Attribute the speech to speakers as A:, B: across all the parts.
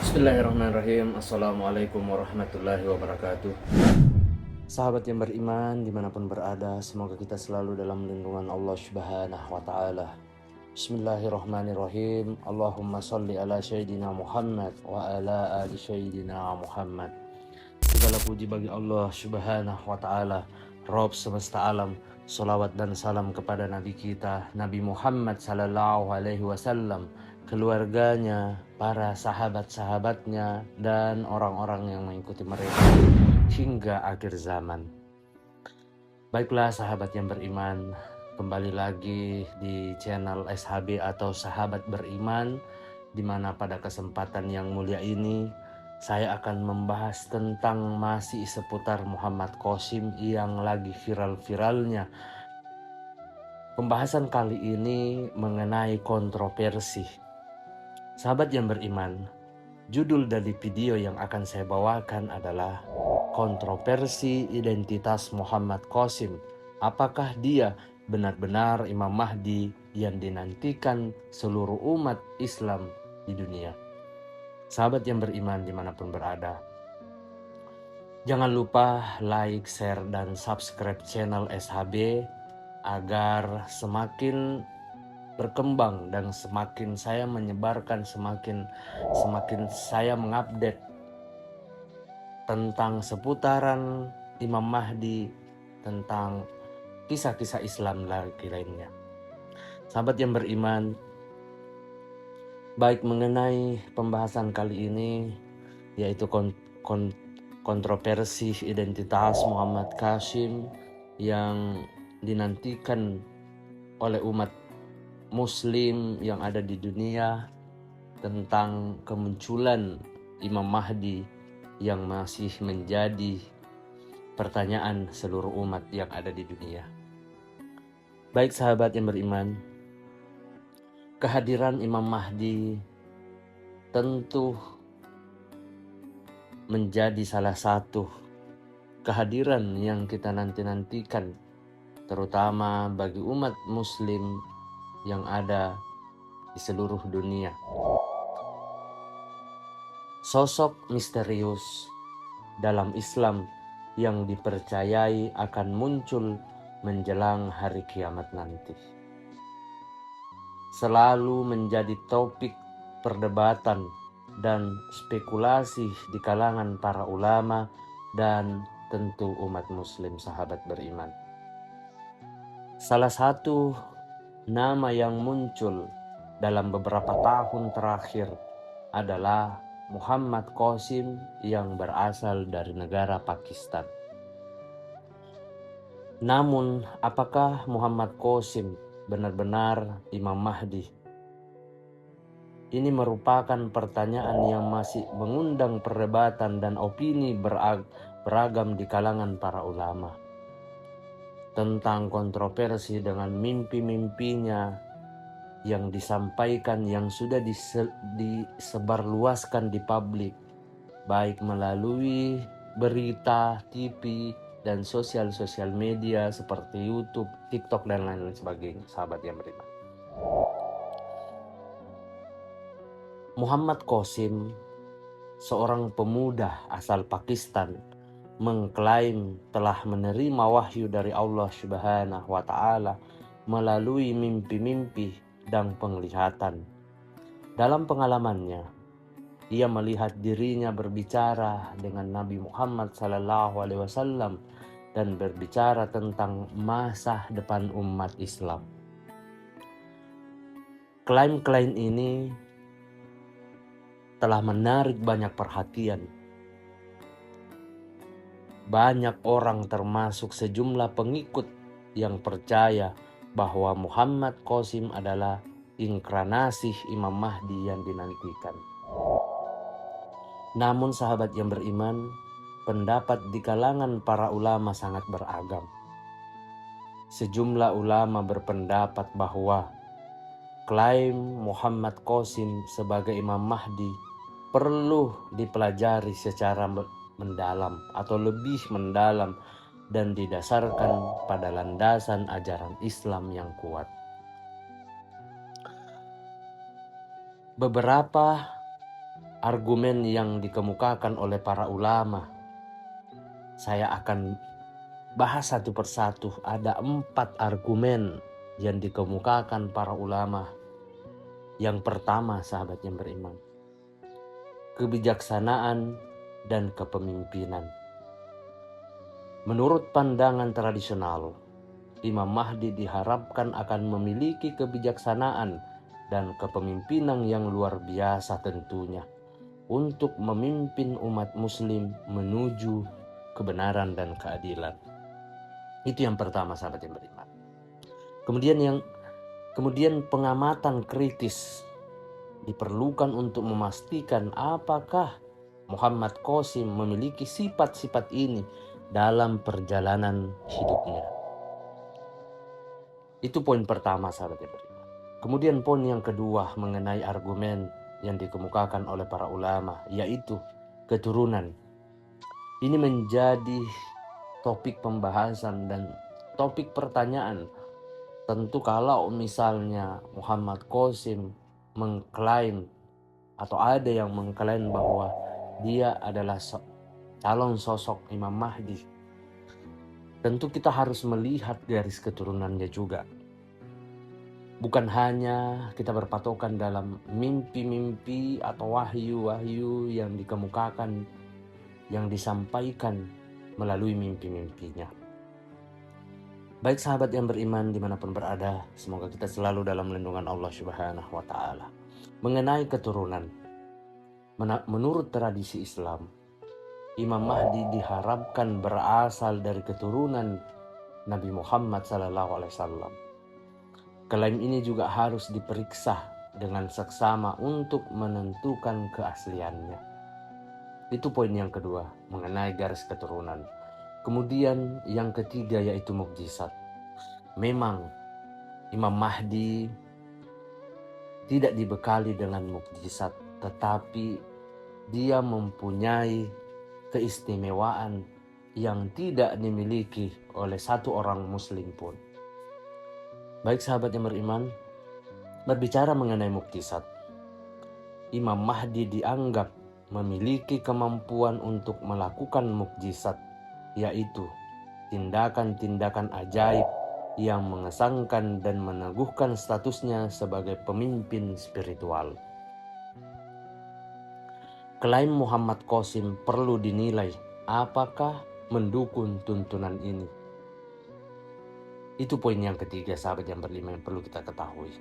A: Bismillahirrahmanirrahim. Assalamualaikum warahmatullahi wabarakatuh. Sahabat yang beriman dimanapun berada, semoga kita selalu dalam lindungan Allah Subhanahu wa Ta'ala. Bismillahirrahmanirrahim. Allahumma salli ala Sayyidina Muhammad wa ala ali Sayyidina Muhammad. Segala puji bagi Allah Subhanahu wa Ta'ala, Rabb semesta alam. Salawat dan salam kepada Nabi kita, Nabi Muhammad sallallahu alaihi wasallam, keluarganya, para sahabat-sahabatnya, dan orang-orang yang mengikuti mereka hingga akhir zaman. Baiklah sahabat yang beriman, kembali lagi di channel SHB atau Sahabat Beriman, di mana pada kesempatan yang mulia ini saya akan membahas tentang masih seputar Muhammad Qasim yang lagi viral-viralnya. Pembahasan kali ini mengenai kontroversi. Sahabat yang beriman, judul dari video yang akan saya bawakan adalah kontroversi identitas Muhammad Qasim. Apakah dia benar-benar Imam Mahdi yang dinantikan seluruh umat Islam di dunia? Sahabat yang beriman dimanapun berada, jangan lupa like, share, dan subscribe channel SHB agar semakin berkembang dan semakin saya menyebarkan, semakin saya mengupdate tentang seputaran Imam Mahdi, tentang kisah-kisah Islam lainnya. Sahabat yang beriman, baik mengenai pembahasan kali ini, yaitu kontroversi identitas Muhammad Qasim yang dinantikan oleh umat Muslim yang ada di dunia, tentang kemunculan Imam Mahdi yang masih menjadi pertanyaan seluruh umat yang ada di dunia. Baik sahabat yang beriman, kehadiran Imam Mahdi tentu menjadi salah satu kehadiran yang kita nanti-nantikan, terutama bagi umat Muslim yang ada di seluruh dunia. Sosok misterius dalam Islam yang dipercayai akan muncul menjelang hari kiamat nanti selalu menjadi topik perdebatan dan spekulasi di kalangan para ulama dan tentu umat Muslim sahabat beriman. Salah satu nama yang muncul dalam beberapa tahun terakhir adalah Muhammad Qasim yang berasal dari negara Pakistan. Namun, apakah Muhammad Qasim benar-benar Imam Mahdi? Ini merupakan pertanyaan yang masih mengundang perdebatan dan opini beragam di kalangan para ulama. Tentang kontroversi dengan mimpi-mimpinya yang disampaikan, yang sudah disebarluaskan di publik, baik melalui berita, TV, dan sosial media seperti YouTube, TikTok, dan lain-lain sebagainya. Sahabat yang beriman, Muhammad Qasim, seorang pemuda asal Pakistan, mengklaim telah menerima wahyu dari Allah Subhanahu wa Ta'ala melalui mimpi-mimpi dan penglihatan. Dalam pengalamannya, ia melihat dirinya berbicara dengan Nabi Muhammad sallallahu alaihi wasallam dan berbicara tentang masa depan umat Islam. Klaim-klaim ini telah menarik banyak perhatian. Banyak orang termasuk sejumlah pengikut yang percaya bahwa Muhammad Qasim adalah inkarnasi Imam Mahdi yang dinantikan. Namun sahabat yang beriman, pendapat di kalangan para ulama sangat beragam. Sejumlah ulama berpendapat bahwa klaim Muhammad Qasim sebagai Imam Mahdi perlu dipelajari secara mendalam atau lebih mendalam dan didasarkan pada landasan ajaran Islam yang kuat. Beberapa argumen yang dikemukakan oleh para ulama. Saya akan bahas satu persatu. Ada 4 argumen yang dikemukakan para ulama. Yang pertama, sahabat yang beriman, kebijaksanaan dan kepemimpinan. Menurut pandangan tradisional, Imam Mahdi diharapkan akan memiliki kebijaksanaan dan kepemimpinan yang luar biasa tentunya untuk memimpin umat muslim menuju kebenaran dan keadilan. Itu yang pertama, sahabat yang beriman. Kemudian pengamatan kritis diperlukan untuk memastikan apakah Muhammad Qasim memiliki sifat-sifat ini dalam perjalanan hidupnya. Itu poin pertama, sahabat yang beriman. Kemudian poin yang kedua mengenai argumen yang dikemukakan oleh para ulama, yaitu keturunan. Ini menjadi topik pembahasan dan topik pertanyaan. Tentu kalau misalnya Muhammad Qasim mengklaim atau ada yang mengklaim bahwa dia adalah calon sosok Imam Mahdi, tentu kita harus melihat garis keturunannya juga. Bukan hanya kita berpatokan dalam mimpi-mimpi atau wahyu-wahyu yang dikemukakan, yang disampaikan melalui mimpi-mimpinya. Baik sahabat yang beriman dimanapun berada, semoga kita selalu dalam lindungan Allah Subhanahu wa Ta'ala. Mengenai keturunan, menurut tradisi Islam, Imam Mahdi diharapkan berasal dari keturunan Nabi Muhammad SAW. Klaim ini juga harus diperiksa dengan seksama untuk menentukan keasliannya. Itu poin yang kedua mengenai garis keturunan. Kemudian yang ketiga yaitu mukjizat. Memang Imam Mahdi tidak dibekali dengan mukjizat, tetapi dia mempunyai keistimewaan yang tidak dimiliki oleh satu orang muslim pun. Baik sahabat yang beriman, berbicara mengenai mukjizat, Imam Mahdi dianggap memiliki kemampuan untuk melakukan mukjizat, yaitu tindakan-tindakan ajaib yang mengesankan dan meneguhkan statusnya sebagai pemimpin spiritual. Klaim Muhammad Qasim perlu dinilai apakah mendukung tuntunan ini. Itu poin yang ketiga, sahabat yang beriman, yang perlu kita ketahui.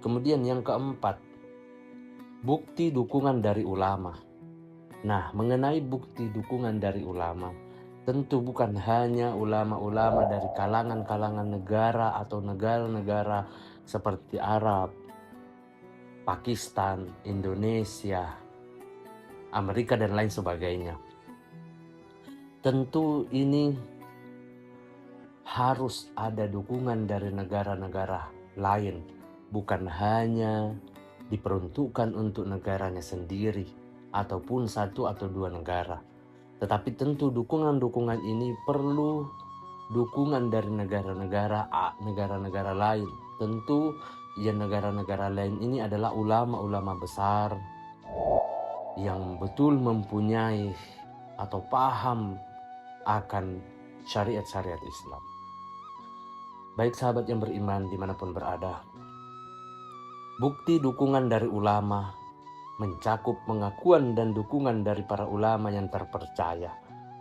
A: Kemudian yang keempat, bukti dukungan dari ulama. Nah, mengenai bukti dukungan dari ulama, tentu bukan hanya ulama-ulama dari kalangan-kalangan negara atau negara-negara seperti Arab, Pakistan, Indonesia, Amerika, dan lain sebagainya. Tentu ini harus ada dukungan dari negara-negara lain, bukan hanya diperuntukkan untuk negaranya sendiri ataupun satu atau dua negara. Tetapi tentu dukungan-dukungan ini perlu dukungan dari negara-negara lain. Tentu yang negara-negara lain ini adalah ulama-ulama besar yang betul mempunyai atau paham akan syariat-syariat Islam. Baik sahabat yang beriman dimanapun berada, bukti dukungan dari ulama mencakup pengakuan dan dukungan dari para ulama yang terpercaya,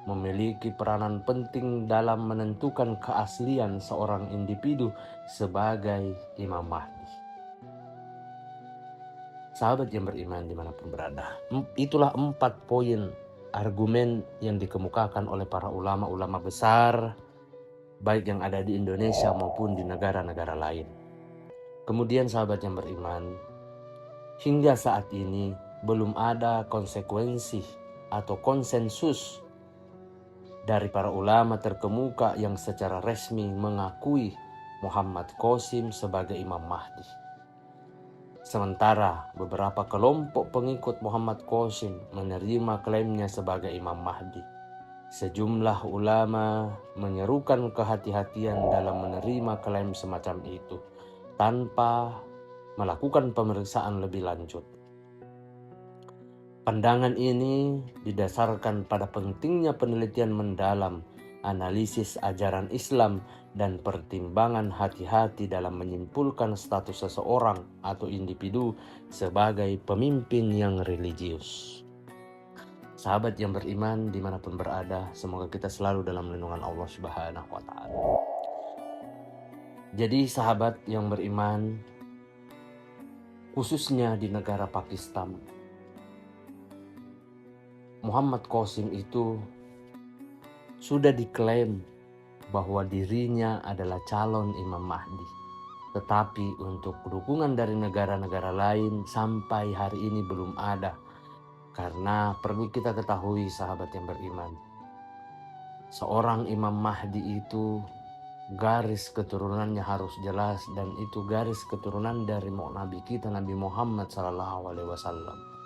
A: memiliki peranan penting dalam menentukan keaslian seorang individu sebagai Imam Mahdi. Sahabat yang beriman dimanapun berada, itulah 4 poin argumen yang dikemukakan oleh para ulama-ulama besar, baik yang ada di Indonesia maupun di negara-negara lain. Kemudian sahabat yang beriman, hingga saat ini belum ada konsekuensi atau konsensus dari para ulama terkemuka yang secara resmi mengakui Muhammad Qasim sebagai Imam Mahdi. Sementara beberapa kelompok pengikut Muhammad Qasim menerima klaimnya sebagai Imam Mahdi. Sejumlah ulama menyerukan kehati-hatian dalam menerima klaim semacam itu tanpa melakukan pemeriksaan lebih lanjut. Pandangan ini didasarkan pada pentingnya penelitian mendalam, analisis ajaran Islam, dan pertimbangan hati-hati dalam menyimpulkan status seseorang atau individu sebagai pemimpin yang religius. Sahabat yang beriman dimanapun berada, semoga kita selalu dalam lindungan Allah Subhanahu wa Ta'ala. Jadi sahabat yang beriman, khususnya di negara Pakistan, Muhammad Qasim itu sudah diklaim bahwa dirinya adalah calon Imam Mahdi. Tetapi untuk dukungan dari negara-negara lain sampai hari ini belum ada. Karena perlu kita ketahui sahabat yang beriman, seorang Imam Mahdi itu garis keturunannya harus jelas, dan itu garis keturunan dari Nabi kita Nabi Muhammad SAW.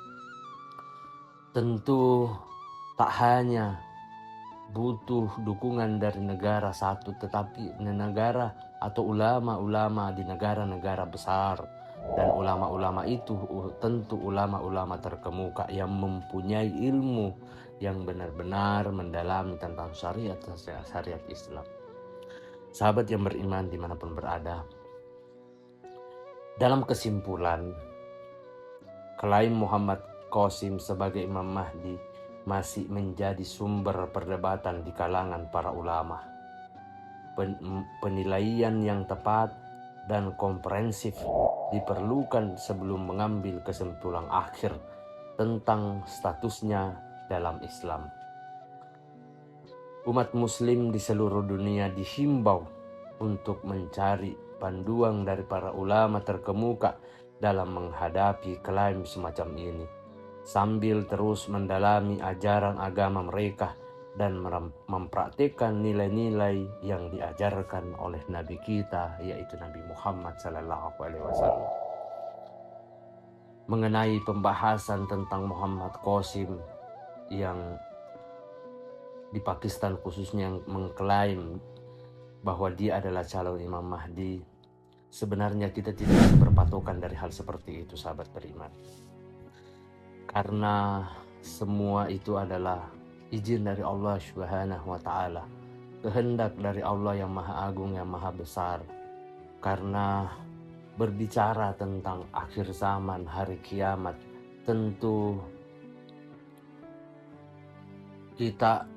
A: Tentu tak hanya butuh dukungan dari negara satu, tetapi negara atau ulama-ulama di negara-negara besar. Dan ulama-ulama itu tentu ulama-ulama terkemuka yang mempunyai ilmu yang benar-benar mendalami tentang syariat Islam. Sahabat yang beriman dimanapun berada, dalam kesimpulan, klaim Muhammad Qasim sebagai Imam Mahdi masih menjadi sumber perdebatan di kalangan para ulama. Penilaian yang tepat dan komprehensif diperlukan sebelum mengambil kesimpulan akhir tentang statusnya dalam Islam. Umat muslim di seluruh dunia dihimbau untuk mencari panduan dari para ulama terkemuka dalam menghadapi klaim semacam ini, sambil terus mendalami ajaran agama mereka dan mempraktikkan nilai-nilai yang diajarkan oleh Nabi kita, yaitu Nabi Muhammad SAW. Mengenai pembahasan tentang Muhammad Qasim yang di Pakistan khususnya yang mengklaim bahwa dia adalah calon Imam Mahdi, sebenarnya kita tidak bisa berpatokan dari hal seperti itu sahabat beriman. Karena semua itu adalah izin dari Allah Subhanahu wa Ta'ala, kehendak dari Allah yang Maha Agung, yang Maha Besar. Karena berbicara tentang akhir zaman, hari kiamat, tentu kita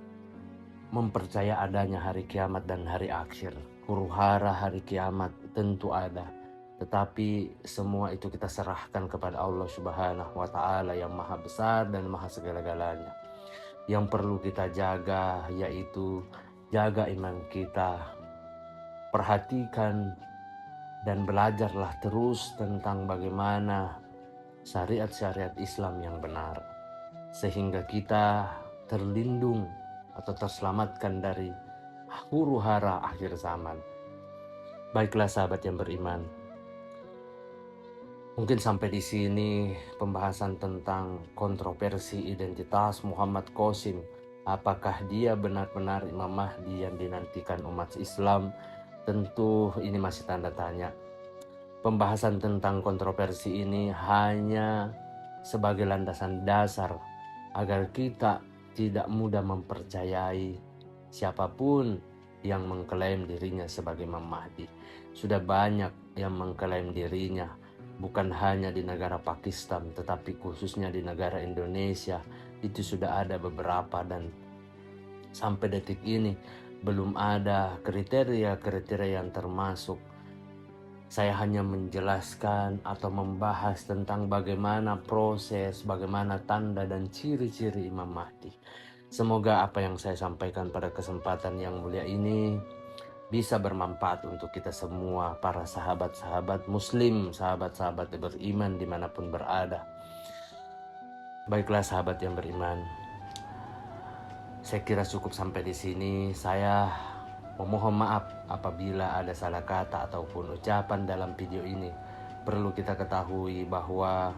A: mempercaya adanya hari kiamat dan hari akhir. Huru-hara hari kiamat tentu ada, tetapi semua itu kita serahkan kepada Allah Subhanahu wa Ta'ala yang Maha Besar dan Maha segala-galanya. Yang perlu kita jaga yaitu jaga iman kita, perhatikan dan belajarlah terus tentang bagaimana syariat-syariat Islam yang benar, sehingga kita terlindung atau terselamatkan dari huru-hara akhir zaman. Baiklah sahabat yang beriman, mungkin sampai di sini pembahasan tentang kontroversi identitas Muhammad Qasim. Apakah dia benar-benar Imam Mahdi yang dinantikan umat Islam? Tentu ini masih tanda tanya. Pembahasan tentang kontroversi ini hanya sebagai landasan dasar agar kita tidak mudah mempercayai siapapun yang mengklaim dirinya sebagai Imam Mahdi. Sudah banyak yang mengklaim dirinya, bukan hanya di negara Pakistan, tetapi khususnya di negara Indonesia. Itu sudah ada beberapa, dan sampai detik ini belum ada kriteria-kriteria yang termasuk. Saya hanya menjelaskan atau membahas tentang bagaimana proses, bagaimana tanda dan ciri-ciri Imam Mahdi. Semoga apa yang saya sampaikan pada kesempatan yang mulia ini bisa bermanfaat untuk kita semua, para sahabat-sahabat muslim, sahabat-sahabat yang beriman dimanapun berada. Baiklah sahabat yang beriman, saya kira cukup sampai di sini. Saya memohon maaf apabila ada salah kata ataupun ucapan dalam video ini. Perlu kita ketahui bahwa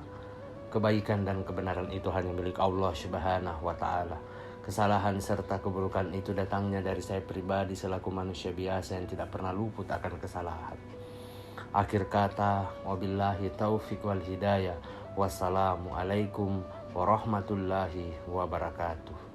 A: kebaikan dan kebenaran itu hanya milik Allah Subhanahu wa Ta'ala. Kesalahan serta keburukan itu datangnya dari saya pribadi selaku manusia biasa yang tidak pernah luput akan kesalahan. Akhir kata, wabillahi taufiq wal hidayah. Wassalamualaikum warahmatullahi wabarakatuh.